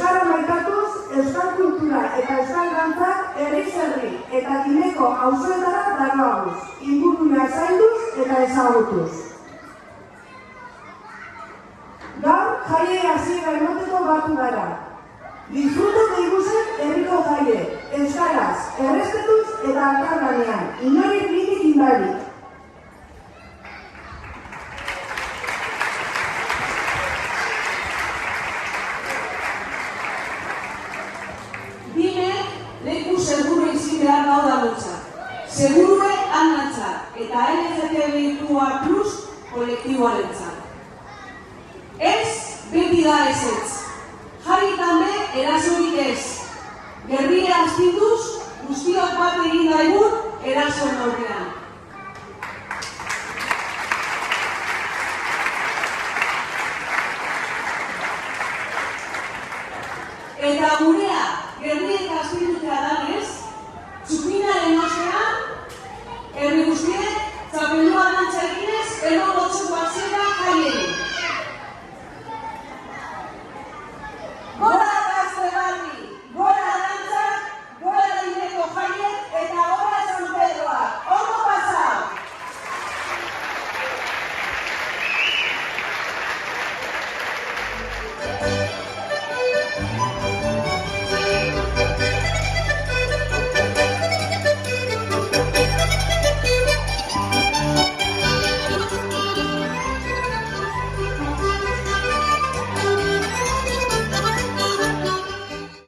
euskara maitatuz, euskal kultura eta euskal dantzak herriz herri eta Gineko auzoetara darabaguz, ingurunea zainduz eta ezagutuz. Gaur jaiei hasiera emoteko batu gara. Disfruto deiguzen herriko jaie, euskaraz, errespetuz eta elkarlanean, inori blitik inbarik. Leku seguru izin behar gau da dutza. Segurue anatza eta LGTBIQA+ kolektiboarentzat. Ez, beti da ezetz. Jari també erasorik ez. Gerrire astinduz, guztiok bat egin daigun